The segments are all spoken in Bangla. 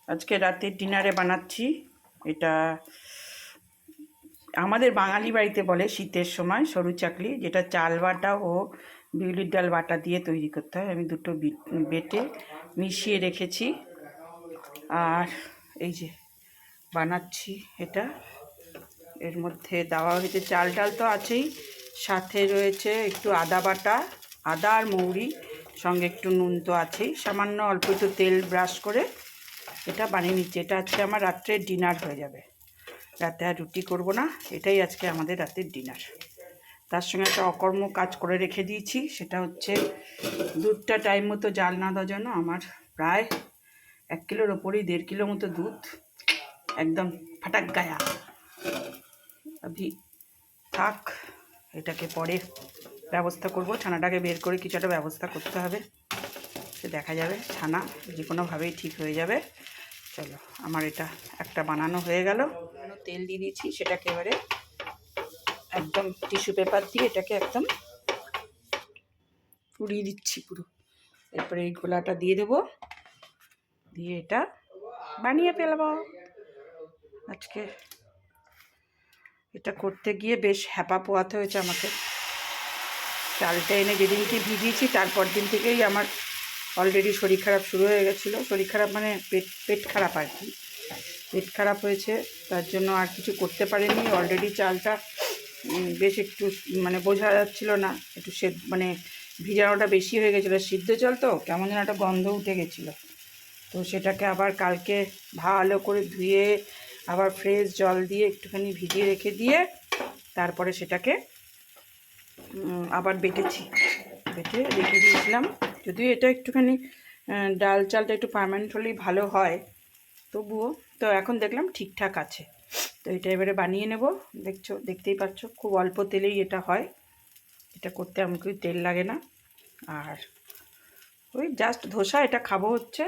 আজকে রাতের ডিনারে বানাচ্ছি এটা। আমাদের বাঙালি বাড়িতে বলে শীতের সময় সরু চাকলি, যেটা চাল বাটা ও বিউলির ডাল বাটা দিয়ে তৈরি করতে হয়। আমি দুটো বেটে মিশিয়ে রেখেছি। আর এই যে বানাচ্ছি এটা। এর মধ্যে দেওয়া হয়েছে চাল ডাল তো আছেই, সাথে রয়েছে একটু আদা বাটা, আদা আর মৌরি, সঙ্গে একটু নুন তো আছেই, সামান্য অল্প একটু তেল ব্রাশ করে এটা বানিয়ে নিচ্ছি। এটা আজকে আমার রাত্রের ডিনার হয়ে যাবে। রাতে আর রুটি করব না, এটাই আজকে আমাদের রাতের ডিনার। তার সঙ্গে একটা অকর্ম কাজ করে রেখে দিয়েছি, সেটা হচ্ছে দুধটা টাইম মতো জাল না দেওয়ার জন্য আমার প্রায় 1 কিলোর ওপরেই 1.5 কিলো মতো দুধ একদম ফাটাক গায়া আভি থাক। এটাকে পরে ব্যবস্থা করব, ছানাটাকে বের করে কিছু একটা ব্যবস্থা করতে হবে, সে দেখা যাবে। ছানা যে কোনোভাবেই ঠিক হয়ে যাবে। চলো, আমার এটা একটা বানানো হয়ে গেল। তেল দিয়ে দিয়েছি, সেটাকে এবারে একদম টিস্যু পেপার দিয়ে এটাকে একদম পুড়িয়ে দিচ্ছি পুরো। এরপরে এই গোলাটা দিয়ে দেবো, দিয়ে এটা বানিয়ে ফেলবো। আজকে এটা করতে গিয়ে বেশ হ্যাপা পোয়াতে হয়েছে আমাকে। চালটা এনে যেদিনকে ভিজিয়েছি তারপর দিন থেকেই আমার অলরেডি শরীর খারাপ শুরু হয়ে গেছিলো। শরীর খারাপ মানে পেট খারাপ আর কি। পেট খারাপ হয়েছে, তার জন্য আর কিছু করতে পারিনি। অলরেডি চালটা বেশ একটু মানে বোঝা যাচ্ছিলো না, একটু মানে ভিজানোটা বেশি হয়ে গেছিলো। সিদ্ধ চাল তো কেমন যেন একটা গন্ধ উঠে গেছিলো। তো সেটাকে আবার কালকে ভালো করে ধুয়ে আবার ফ্রেশ জল দিয়ে একটুখানি ভিজিয়ে রেখে দিয়ে তারপরে সেটাকে আবার বেটে রেখে দিয়েছিলাম। যদিও এটা একটুখানি ডাল চালটা একটু পার্মানেন্ট হলেই ভালো হয়, তবুও তো এখন দেখলাম ঠিকঠাক আছে। তো এটা এবারে বানিয়ে নেব। দেখতেই পাচ্ছ খুব অল্প তেলেই এটা হয়। এটা করতে আমাকে তেল লাগে না। আর ওই জাস্ট ধোসা এটা খাবো হচ্ছে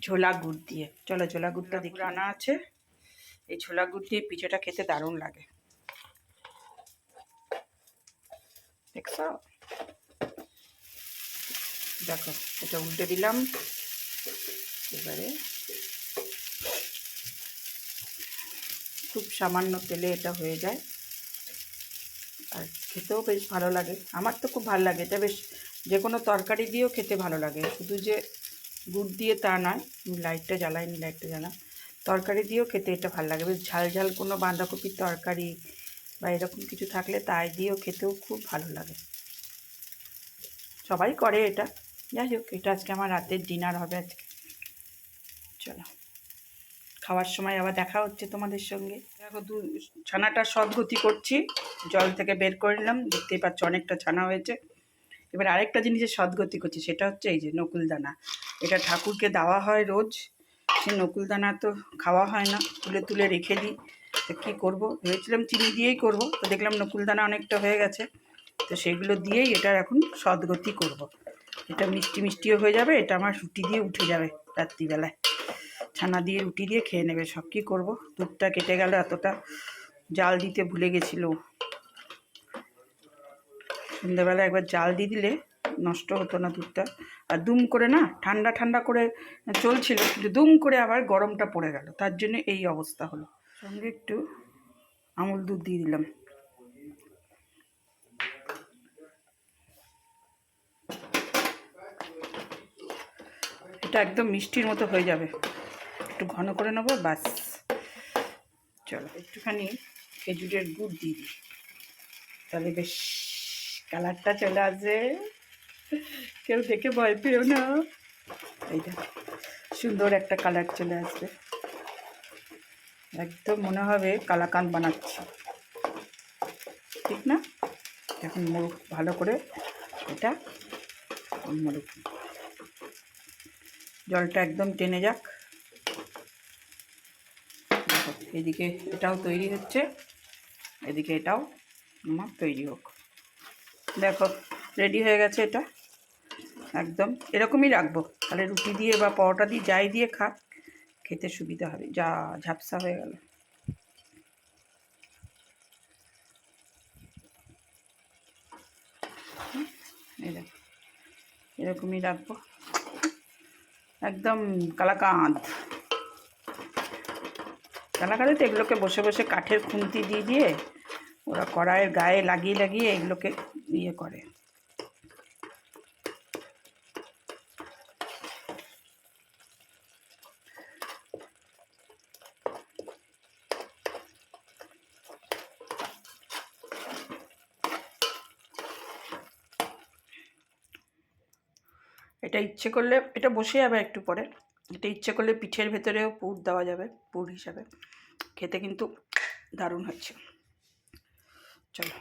ঝোলা গুড় দিয়ে। চলো ঝোলা গুড়টা দেখি আনা আছে। এই ঝোলা গুড় দিয়ে পিঠেটা খেতে দারুণ লাগে, দেখছো? দেখো, এটা উল্টে দিলাম। এবারে খুব সামান্য তেলে এটা হয়ে যায়, আর খেতেও বেশ ভালো লাগে। আমার তো খুব ভালো লাগে এটা। বেশ যে কোনো তরকারি দিয়েও খেতে ভালো লাগে, শুধু যে গুড় দিয়ে তা নয়। লাইটটা জ্বালা। তরকারি দিয়েও খেতে এটা ভালো লাগে। বেশ ঝাল ঝাল কোনো বাঁধাকপির তরকারি বা এরকম কিছু থাকলে তাই দিয়েও খেতেও খুব ভালো লাগে। সবাই করে এটা। যাই হোক, এটা আজকে আমার রাতের ডিনার হবে আজকে। চলো, খাওয়ার সময় আবার দেখা হচ্ছে তোমাদের সঙ্গে। দেখো, ছানাটা সদগতি করছি, জল থেকে বের করে নিলাম। দেখতেই পাচ্ছ অনেকটা ছানা হয়েছে। এবার আরেকটা জিনিসের সদগতি করছি, সেটা হচ্ছে এই যে নকুলদানা। এটা ঠাকুরকে দেওয়া হয় রোজ। সে নকুলদানা তো খাওয়া হয় না, তুলে তুলে রেখে দিই। তো কী করবো, ভেবেছিলাম চিনি দিয়েই করব, তো দেখলাম নকুলদানা অনেকটা হয়ে গেছে। তো সেগুলো দিয়েই এটার এখন সদগতি করব। এটা মিষ্টি মিষ্টিও হয়ে যাবে, এটা আমার রুটি দিয়ে উঠে যাবে রাত্রিবেলায়। ছানা দিয়ে রুটি দিয়ে খেয়ে নেবে সব। কী করবো, দুধটা কেটে গেল, এতটা জাল দিতে ভুলে গেছিলো। সন্ধ্যাবেলা একবার জাল দিয়ে দিলে নষ্ট হতো না দুধটা। আর দুম করে না, ঠান্ডা ঠান্ডা করে চলছিল, কিন্তু দুম করে আবার গরমটা পড়ে গেল, তার জন্য এই অবস্থা হলো। সঙ্গে একটু আমুল দুধ দিয়ে দিলাম। এটা একদম মিষ্টির মতো হয়ে যাবে। একটু ঘন করে নেবো, ব্যাস। চলো, একটুখানি খেজুরের গুড় দিয়ে দিই, তাহলে বেশ কালারটা চলে আসবে। কেউ দেখে ভয় পেও না, এইটা সুন্দর একটা কালার চলে আসবে। একদম মনে হবে কালাকাঁদ বানাচ্ছি, ঠিক না? এখন মুড় ভালো করে এটা মুড়, জলটা একদম টেনে যাক। দেখো, এদিকে এটাও তৈরি হচ্ছে, এদিকে এটাও আমার তৈরি হোক। দেখো, রেডি হয়ে গেছে এটা। একদম এরকমই রাখবো, তাহলে রুটি দিয়ে বা পরোটা দিয়ে যাই দিয়ে খা, খেতে সুবিধা হবে। যা ঝাপসা হয়ে গেল। এরকমই রাখবো, একদম কালাকাঁদ। কালাকাঁদিতে এগুলোকে বসে বসে কাঠের খুন্তি দিয়ে দিয়ে ওরা কড়াইয়ের গায়ে লাগিয়ে লাগিয়ে এগুলোকে ইয়ে করে। এটা ইচ্ছে করলে এটা বসে যাবে একটু পরে, এটা ইচ্ছে করলে পিঠের ভেতরেও পুর দেওয়া যাবে, পুর হিসাবে খেতে কিন্তু দারুণ হয়েছে। চলো।